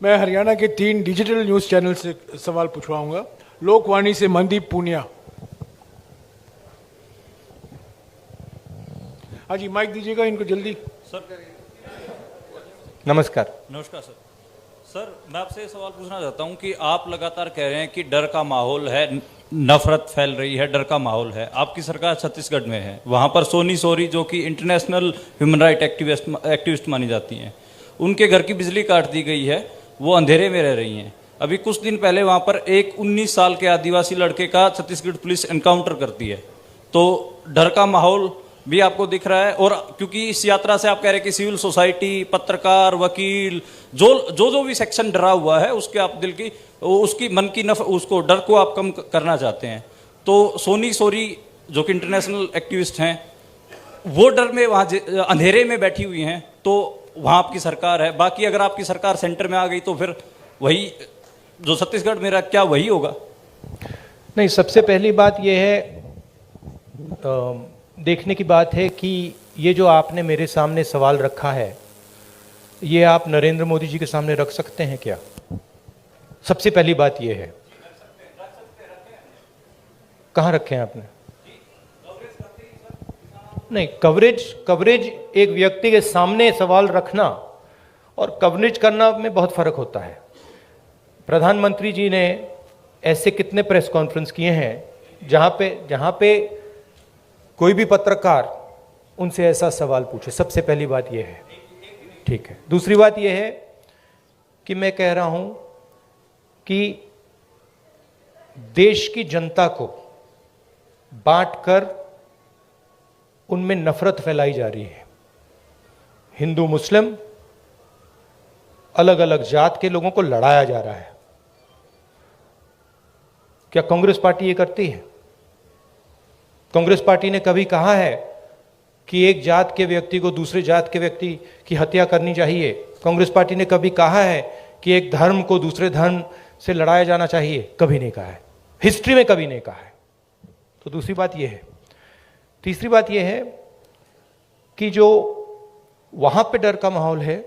मैं हरियाणा के 3 digital news channel से सवाल पूछवाऊंगा। लोकवाणी से मनदीप पूनिया। हाँ जी, माइक दीजिएगा इनको जल्दी। सर नमस्कार। नमस्कार सर। सर मैं आपसे सवाल पूछना चाहता हूं कि आप लगातार कह रहे हैं कि डर का माहौल है, नफरत फैल रही है, डर का माहौल है। आपकी सरकार छत्तीसगढ़ में है, वहां पर सोनी सोरी जो कि इंटरनेशनल ह्यूमन राइट एक्टिविस्ट मानी जाती हैं, उनके घर की बिजली काट दी गई है, वो अंधेरे में रह रही हैं। अभी कुछ दिन पहले वहां पर एक 19 साल के आदिवासी लड़के का छत्तीसगढ़ पुलिस एनकाउंटर करती है। तो डर का माहौल भी आपको दिख रहा है। और क्योंकि इस यात्रा से आप कह रहे हैं कि सिविल सोसाइटी, पत्रकार, वकील, जो भी सेक्शन डरा हुआ है, उसके आप दिल की, उसकी मन की उसको डर को आप कम करना चाहते हैं। तो सोनी सोरी जो कि इंटरनेशनल एक्टिविस्ट हैं, वो डर में वहां अंधेरे में बैठी हुई हैं, तो वहां आपकी सरकार है। बाकी अगर आपकी सरकार सेंटर में आ गई तो फिर वही जो छत्तीसगढ़ में रहा, क्या वही होगा? नहीं, सबसे पहली बात यह है, देखने की बात है कि ये जो आपने मेरे सामने सवाल रखा है, ये आप नरेंद्र मोदी जी के सामने रख सकते हैं क्या? सबसे पहली बात ये है। कहाँ रखे हैं आपने? नहीं, कवरेज एक व्यक्ति के सामने सवाल रखना और कवरेज करना में बहुत फर्क होता है। प्रधानमंत्री जी ने ऐसे कितने प्रेस कॉन्फ्रेंस किए हैं जहां पे कोई भी पत्रकार उनसे ऐसा सवाल पूछे। सबसे पहली बात यह है, ठीक है। दूसरी बात यह है कि मैं कह रहा हूं कि देश की जनता को बांटकर उनमें नफरत फैलाई जा रही है। हिंदू मुस्लिम, अलग अलग जात के लोगों को लड़ाया जा रहा है। क्या कांग्रेस पार्टी ये करती है? कांग्रेस पार्टी ने कभी कहा है कि एक जात के व्यक्ति को दूसरे जात के व्यक्ति की हत्या करनी चाहिए? कांग्रेस पार्टी ने कभी कहा है कि एक धर्म को दूसरे धर्म से लड़ाया जाना चाहिए? कभी नहीं कहा है, हिस्ट्री में कभी नहीं कहा है। तो दूसरी बात यह है। तीसरी बात यह है कि जो वहां पे डर का माहौल है,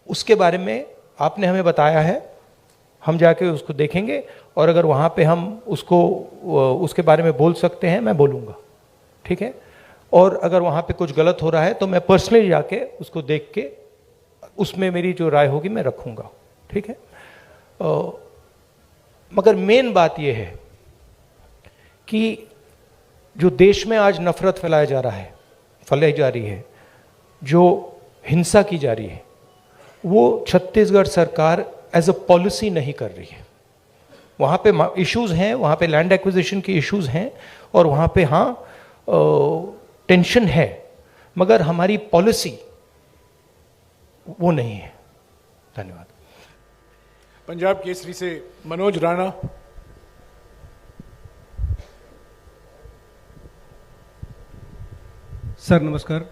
उसके बारे में आपने हमें बताया है, हम जाके उसको देखेंगे और अगर वहाँ पे हम उसके बारे में बोल सकते हैं, मैं बोलूँगा, ठीक है। और अगर वहाँ पे कुछ गलत हो रहा है तो मैं पर्सनली जाके उसको देख के उसमें मेरी जो राय होगी मैं रखूँगा, ठीक है। मगर मेन बात यह है कि जो देश में आज नफरत फैलाई जा रही है, जो हिंसा की जा रही है, वो छत्तीसगढ़ सरकार एज अ पॉलिसी नहीं कर रही है। वहाँ पे इश्यूज हैं, वहाँ पे लैंड एक्विजिशन की इश्यूज हैं और वहाँ पे टेंशन है, मगर हमारी पॉलिसी वो नहीं है। धन्यवाद। पंजाब केसरी से मनोज राणा। सर नमस्कार।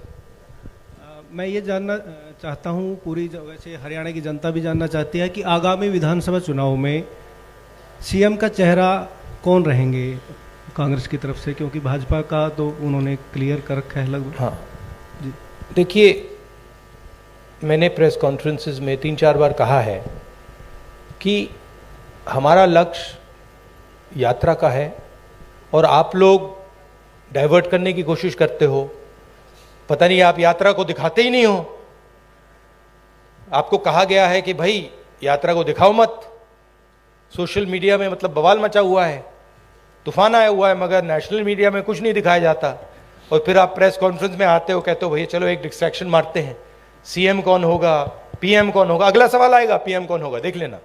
मैं ये जानना चाहता हूँ, पूरी वैसे हरियाणा की जनता भी जानना चाहती है कि आगामी विधानसभा चुनाव में सीएम का चेहरा कौन रहेंगे कांग्रेस की तरफ से, क्योंकि भाजपा का तो उन्होंने क्लियर कर रखा है लगभग। हाँ जी, देखिए, मैंने प्रेस कॉन्फ्रेंसेस में 3-4 बार कहा है कि हमारा लक्ष्य यात्रा का है और आप लोग डाइवर्ट करने की कोशिश करते हो। पता नहीं, आप यात्रा को दिखाते ही नहीं हो। आपको कहा गया है कि भाई यात्रा को दिखाओ मत। सोशल मीडिया में मतलब बवाल मचा हुआ है, तूफान आया हुआ है, मगर नेशनल मीडिया में कुछ नहीं दिखाया जाता। और फिर आप प्रेस कॉन्फ्रेंस में आते हो, कहते हो भैया चलो एक डिस्ट्रैक्शन मारते हैं, सीएम कौन होगा, पीएम कौन होगा। अगला सवाल आएगा, पीएम कौन होगा, देख लेना,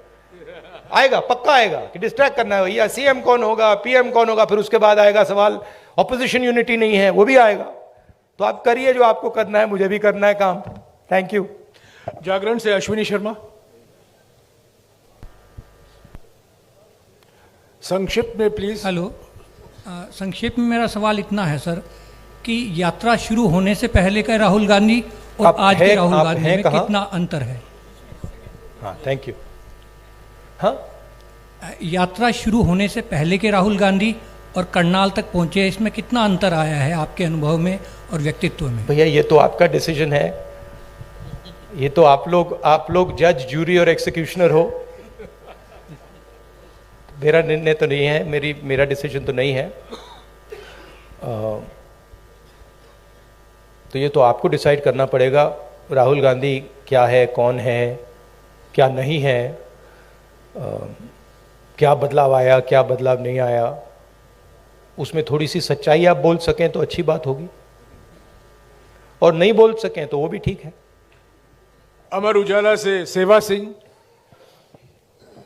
आएगा, पक्का आएगा कि डिस्ट्रैक्ट करना है भैया, सीएम कौन होगा, पीएम कौन होगा। फिर उसके बाद आएगा सवाल ऑपोजिशन यूनिटी नहीं है, वो भी आएगा। तो आप करिए जो आपको करना है, मुझे भी करना है काम। Thank you. जागरण से अश्विनी शर्मा। संक्षिप्त में प्लीज। हेलो, संक्षेप में मेरा सवाल इतना है सर कि यात्रा शुरू होने से पहले का राहुल गांधी और आज के राहुल गांधी में कितना अंतर है? हाँ, थैंक यू। हाँ, यात्रा शुरू होने से पहले के राहुल गांधी और करनाल तक पहुंचे, इसमें कितना अंतर आया है आपके अनुभव में और व्यक्तित्व में? भैया ये तो आपका डिसीजन है, ये तो आप लोग जज, जूरी और एक्सिक्यूशनर हो। मेरा निर्णय तो नहीं है, मेरा डिसीजन तो नहीं है। तो ये तो आपको डिसाइड करना पड़ेगा राहुल गांधी क्या है, कौन है, क्या नहीं है, क्या बदलाव आया, क्या बदलाव नहीं आया। उसमें थोड़ी सी सच्चाई आप बोल सकें तो अच्छी बात होगी, और नहीं बोल सकें तो वो भी ठीक है। अमर उजाला से सेवा सिंह।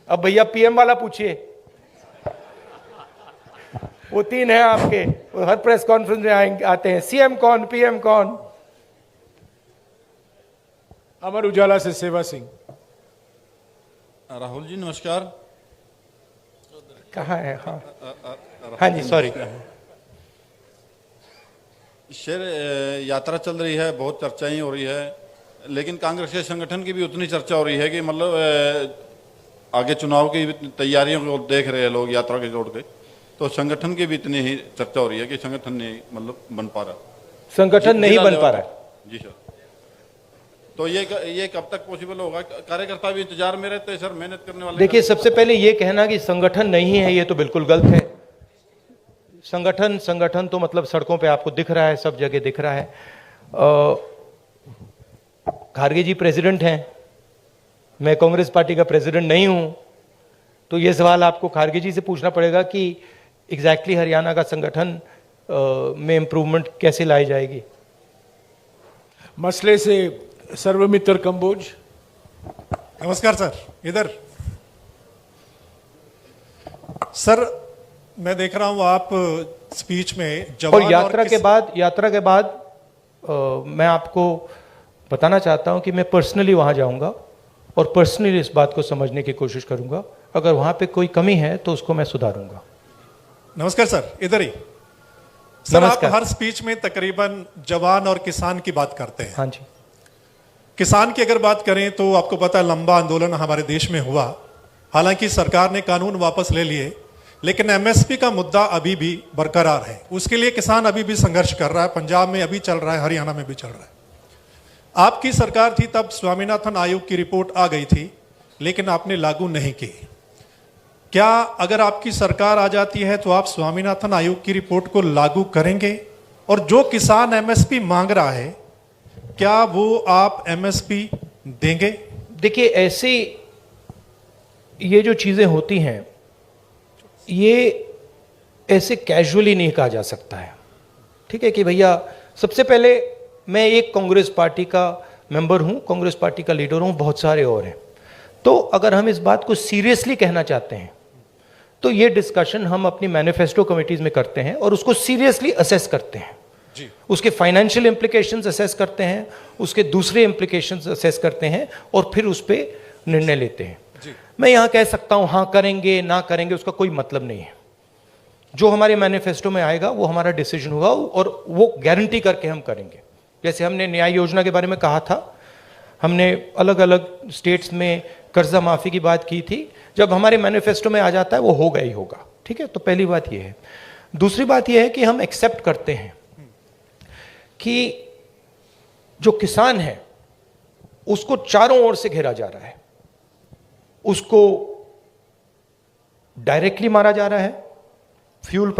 अब भैया पीएम वाला पूछिए, वो 3 हैं आपके, वो हर प्रेस कॉन्फ्रेंस में आते हैं। सीएम कौन, पीएम कौन? अमर उजाला से सेवा सिंह। राहुल जी नमस्कार। कहाँ है? हाँ जी, सॉरी। शेर यात्रा चल रही है, बहुत चर्चाएं हो रही है, लेकिन कांग्रेस के संगठन की भी उतनी चर्चा हो रही है कि मतलब आगे चुनाव की तैयारियों को देख रहे हैं लोग यात्रा के जोड़ के, तो संगठन की भी इतनी ही चर्चा हो रही है कि संगठन नहीं मतलब बन पा रहा, संगठन नहीं बन पा रहा है। जी सर, तो ये कब तक पॉसिबल होगा? कार्यकर्ता भी इंतजार में रहते हैं सर, मेहनत करने वाले। देखिए, सबसे पहले ये कहना कि संगठन नहीं है, ये तो बिल्कुल गलत है। संगठन तो मतलब सड़कों पे आपको दिख रहा है, सब जगह दिख रहा है। खारगे जी प्रेसिडेंट हैं, मैं कांग्रेस पार्टी का प्रेसिडेंट नहीं हूं, तो ये सवाल आपको खारगे जी से पूछना पड़ेगा कि एग्जैक्टली हरियाणा का संगठन में इंप्रूवमेंट कैसे लाई जाएगी। मसले से सर्वमित्र कंबोज। नमस्कार सर। इधर सर, मैं देख रहा हूं आप स्पीच में जवान और यात्रा के बाद मैं आपको बताना चाहता हूं कि मैं पर्सनली वहां जाऊंगा और पर्सनली इस बात को समझने की कोशिश करूंगा। अगर वहां पे कोई कमी है तो उसको मैं सुधारूंगा। नमस्कार सर, इधर ही। सर, आप नमस्कार। हर स्पीच में तकरीबन जवान और किसान की बात करते हैं। हाँ जी। किसान की अगर बात करें तो आपको पता है लंबा आंदोलन हमारे देश में हुआ, हालांकि सरकार ने कानून वापस ले लिए, लेकिन एमएसपी का मुद्दा अभी भी बरकरार है। उसके लिए किसान अभी भी संघर्ष कर रहा है। पंजाब में अभी चल रहा है, हरियाणा में भी चल रहा है। आपकी सरकार थी तब स्वामीनाथन आयोग की रिपोर्ट आ गई थी, लेकिन आपने लागू नहीं की। क्या अगर आपकी सरकार आ जाती है तो आप स्वामीनाथन आयोग की रिपोर्ट को लागू करेंगे? और जो किसान एमएसपी मांग रहा है, क्या वो आप एमएसपी देंगे? देखिए, ऐसी ये जो चीजें होती हैं, ये ऐसे कैजुअली नहीं कहा जा सकता है। ठीक है कि भैया, सबसे पहले मैं एक कांग्रेस पार्टी का मेंबर हूं, कांग्रेस पार्टी का लीडर हूं, बहुत सारे और हैं। तो अगर हम इस बात को सीरियसली कहना चाहते हैं तो ये डिस्कशन हम अपनी मैनिफेस्टो कमिटीज में करते हैं और उसको सीरियसली असेस करते हैं जी। उसके फाइनेंशियल इंप्लीकेशंस असेस करते हैं, उसके दूसरे इंप्लीकेशंस असेस करते हैं और फिर उस पर निर्णय लेते हैं जी। मैं यहां कह सकता हूं हाँ करेंगे ना करेंगे, उसका कोई मतलब नहीं है। जो हमारे मैनिफेस्टो में आएगा वो हमारा डिसीजन होगा और वो गारंटी करके हम करेंगे। जैसे हमने न्याय योजना के बारे में कहा था, हमने अलग अलग स्टेट्स में कर्जा माफी की बात की थी, जब हमारे मैनिफेस्टो में आ जाता है वो होगा ही होगा। ठीक है, तो पहली बात ये है। दूसरी बात ये है कि हम एक्सेप्ट करते हैं कि जो किसान है उसको चारों ओर से घेरा जा रहा है, उसको डायरेक्टली मारा जा रहा है, फ्यूल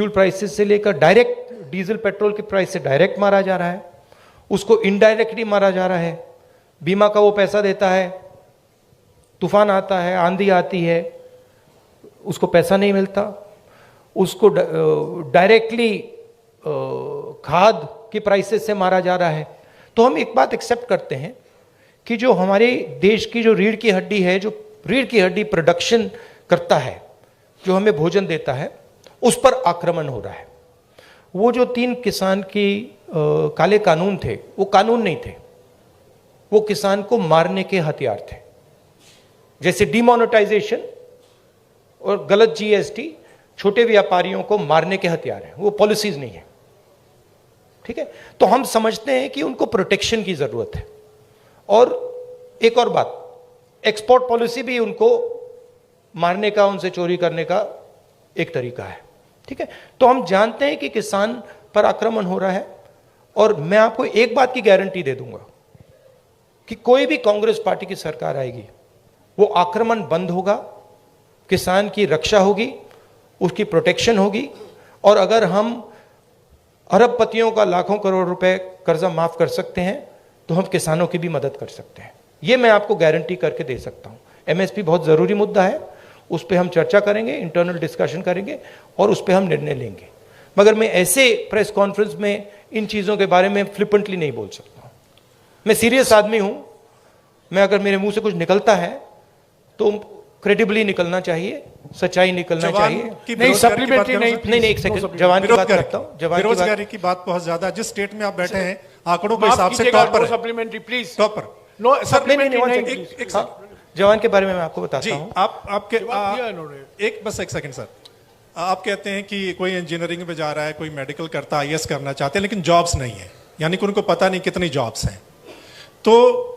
प्राइसेस से लेकर डायरेक्ट डीजल पेट्रोल के प्राइस से डायरेक्ट मारा जा रहा है, उसको इनडायरेक्टली मारा जा रहा है। बीमा का वो पैसा देता है, तूफान आता है, आंधी आती है, उसको पैसा नहीं मिलता, उसको डायरेक्टली खाद के प्राइसेस से मारा जा रहा है। तो हम एक बात एक्सेप्ट करते हैं कि जो हमारे देश की जो रीढ़ की हड्डी है, जो रीढ़ की हड्डी प्रोडक्शन करता है, जो हमें भोजन देता है, उस पर आक्रमण हो रहा है। वो जो 3 किसान की काले कानून थे, वो कानून नहीं थे, वो किसान को मारने के हथियार थे। जैसे डिमोनेटाइजेशन और गलत जीएसटी छोटे व्यापारियों को मारने के हथियार हैं, वो पॉलिसीज नहीं है। ठीक है, तो हम समझते हैं कि उनको प्रोटेक्शन की जरूरत है। और एक और बात, एक्सपोर्ट पॉलिसी भी उनको मारने का, उनसे चोरी करने का एक तरीका है। ठीक है, तो हम जानते हैं कि किसान पर आक्रमण हो रहा है, और मैं आपको एक बात की गारंटी दे दूंगा कि कोई भी कांग्रेस पार्टी की सरकार आएगी, वो आक्रमण बंद होगा, किसान की रक्षा होगी, उसकी प्रोटेक्शन होगी, और अगर हम अरबपतियों का लाखों करोड़ रुपए कर्जा माफ कर सकते हैं तो हम किसानों की भी मदद कर सकते हैं। ये मैं आपको गारंटी करके दे सकता हूं। एमएसपी बहुत जरूरी मुद्दा है, उस पर हम चर्चा करेंगे, इंटरनल डिस्कशन करेंगे और उस पर हम निर्णय लेंगे, मगर मैं ऐसे प्रेस कॉन्फ्रेंस में इन चीजों के बारे में फ्लिपेंटली नहीं बोल सकता। मैं सीरियस आदमी हूं, मैं अगर मेरे मुंह से कुछ निकलता है तो क्रेडिबली निकलना चाहिए, सच्चाई निकलना चाहिए। नहीं, सप्लीमेंट्री नहीं, नहीं, एक सेकंड, जवान की बात करता हूं। जवान की बेरोजगारी की बात बहुत ज्यादा, जिस स्टेट में आप बैठे हैं आंकड़ों के हिसाब से टॉप पर है। सप्लीमेंट्री प्लीज, टॉप पर। नो नहीं, सप्लीमेंट्री नहीं, एक जवान के बारे में मैं आपको बताता जी, हूं। आपके एक सेकंड सर, आप कहते हैं कि कोई इंजीनियरिंग में जा रहा है, कोई मेडिकल करता है, आईएएस करना चाहते हैं, लेकिन जॉब्स नहीं है, यानी कि उनको पता नहीं कितनी जॉब्स हैं। तो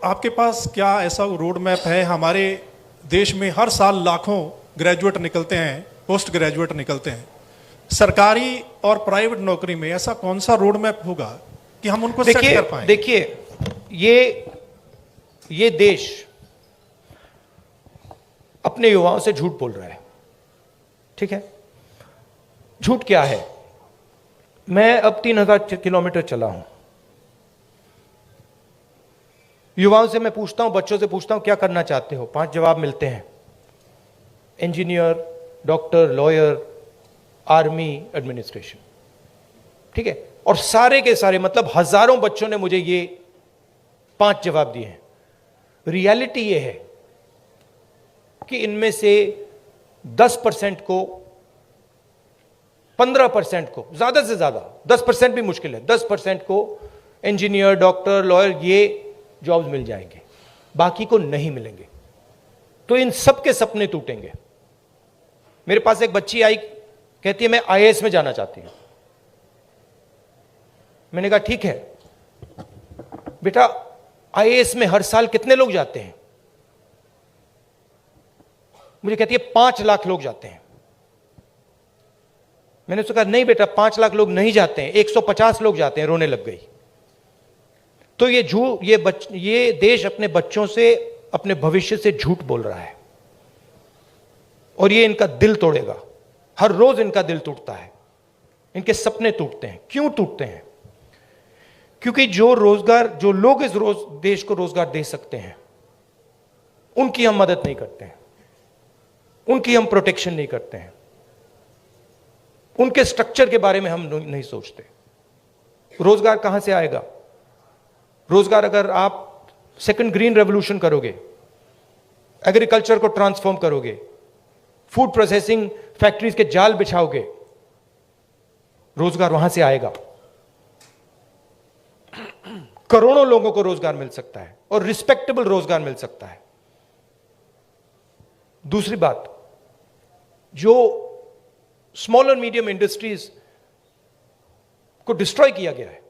आपके पास क्या ऐसा रोड मैप है? हमारे देश में हर साल लाखों ग्रेजुएट निकलते हैं, पोस्ट ग्रेजुएट निकलते हैं, सरकारी और प्राइवेट नौकरी में ऐसा कौन सा रोड मैप होगा कि हम उनको सेट कर पाएं? देखिए, ये देश अपने युवाओं से झूठ बोल रहा है, ठीक है? झूठ क्या है? मैं अब 3000 किलोमीटर चला हूं, युवाओं से मैं पूछता हूं, बच्चों से पूछता हूं क्या करना चाहते हो, 5 जवाब मिलते हैं, engineer, doctor, lawyer, army, administration, ठीक है? और सारे के सारे, मतलब हजारों बच्चों ने मुझे ये 5 जवाब दिए हैं। रियलिटी ये है कि इनमें से 10% को, 15% को, ज्यादा से ज्यादा 10% भी मुश्किल है, 10% को इंजीनियर, डॉक्टर, लॉयर ये जॉब्स मिल जाएंगे, बाकी को नहीं मिलेंगे। तो इन सब के सपने टूटेंगे। मेरे पास एक बच्ची आई, कहती है मैं आईएएस में जाना चाहती हूं। मैंने कहा ठीक है बेटा, आईएएस में हर साल कितने लोग जाते हैं? मुझे कहती है 5 लाख लोग जाते हैं। मैंने उससे कहा नहीं बेटा, 5 लाख लोग नहीं जाते हैं, 150 लोग जाते हैं। रोने लग गई। तो ये देश अपने बच्चों से, अपने भविष्य से झूठ बोल रहा है और ये इनका दिल तोड़ेगा। हर रोज इनका दिल टूटता है, इनके सपने टूटते हैं। क्यों टूटते हैं? क्योंकि जो लोग इस देश को रोजगार दे सकते हैं, उनकी हम मदद नहीं करते हैं, उनकी हम प्रोटेक्शन नहीं करते हैं, उनके स्ट्रक्चर के बारे में हम नहीं सोचते। रोजगार कहां से आएगा? रोजगार अगर आप सेकंड ग्रीन रेवोल्यूशन करोगे, एग्रीकल्चर को ट्रांसफॉर्म करोगे, फूड प्रोसेसिंग फैक्ट्रीज के जाल बिछाओगे, रोजगार वहां से आएगा। करोड़ों लोगों को रोजगार मिल सकता है और रिस्पेक्टेबल रोजगार मिल सकता है। दूसरी बात, जो स्मॉल और मीडियम इंडस्ट्रीज को डिस्ट्रॉय किया गया है,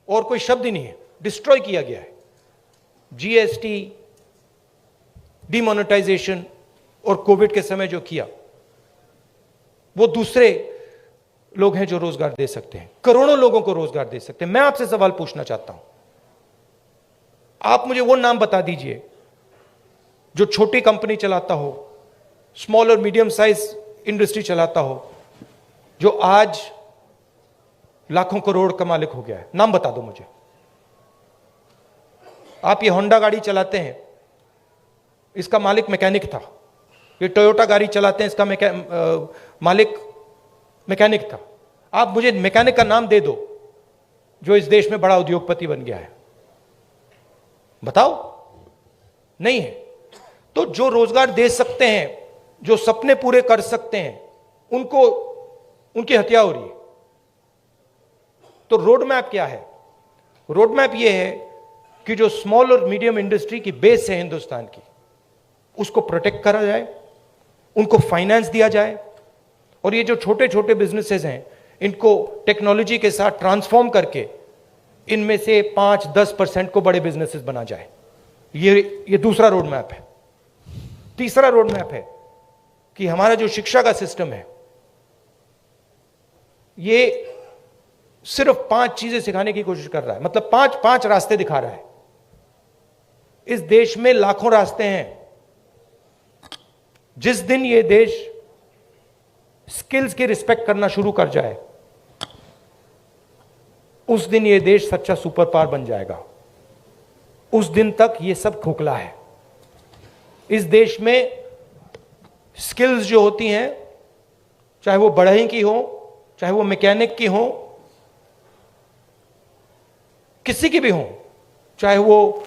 और कोई शब्द ही नहीं है, डिस्ट्रॉय किया गया है। जीएसटी, डिमोनेटाइजेशन और कोविड के समय जो किया, वो दूसरे लोग हैं जो रोजगार दे सकते हैं, करोड़ों लोगों को रोजगार दे सकते हैं। मैं आपसे सवाल पूछना चाहता हूं, आप मुझे वो नाम बता दीजिए जो छोटी कंपनी चलाता हो, स्मॉल और मीडियम साइज इंडस्ट्री चलाता हो, जो आज लाखों करोड़ का मालिक हो गया है। नाम बता दो मुझे। आप ये होंडा गाड़ी चलाते हैं, इसका मालिक मैकेनिक था। ये टोयोटा गाड़ी चलाते हैं, इसका मालिक मैकेनिक था। आप मुझे मैकेनिक का नाम दे दो जो इस देश में बड़ा उद्योगपति बन गया है, बताओ। नहीं है। तो जो रोजगार दे सकते हैं, जो सपने पूरे कर सकते हैं, उनकी हत्या हो रही है। तो रोड मैप क्या है? रोड मैप यह है कि जो स्मॉल और मीडियम इंडस्ट्री की बेस है हिंदुस्तान की, उसको प्रोटेक्ट करा जाए, उनको फाइनेंस दिया जाए, और ये जो छोटे छोटे बिजनेसेस हैं, इनको टेक्नोलॉजी के साथ ट्रांसफॉर्म करके इनमें से 5-10% को बड़े बिजनेसेस बना जाए। ये दूसरा रोड मैप है। तीसरा रोड मैप है कि हमारा जो शिक्षा का सिस्टम है, ये सिर्फ 5 चीजें सिखाने की कोशिश कर रहा है, मतलब 5 रास्ते दिखा रहा है। इस देश में लाखों रास्ते हैं। जिस दिन यह देश स्किल्स की रिस्पेक्ट करना शुरू कर जाए, उस दिन यह देश सच्चा सुपर पावर बन जाएगा। उस दिन तक यह सब खोखला है। इस देश में स्किल्स जो होती हैं, चाहे वो बढ़ई की हो, चाहे वो मैकेनिक की हो, किसी की भी हो, चाहे वो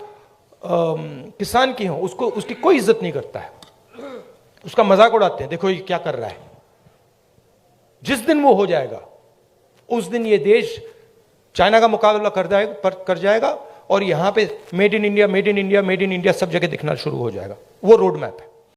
किसान की हो, उसको उसकी कोई इज्जत नहीं करता है, उसका मजाक उड़ाते हैं, देखो ये क्या कर रहा है। जिस दिन वो हो जाएगा, उस दिन ये देश चाइना का मुकाबला कर जाएगा और यहां पे made in India, made in India, made in India सब जगह दिखना शुरू हो जाएगा। वो रोड मैप है।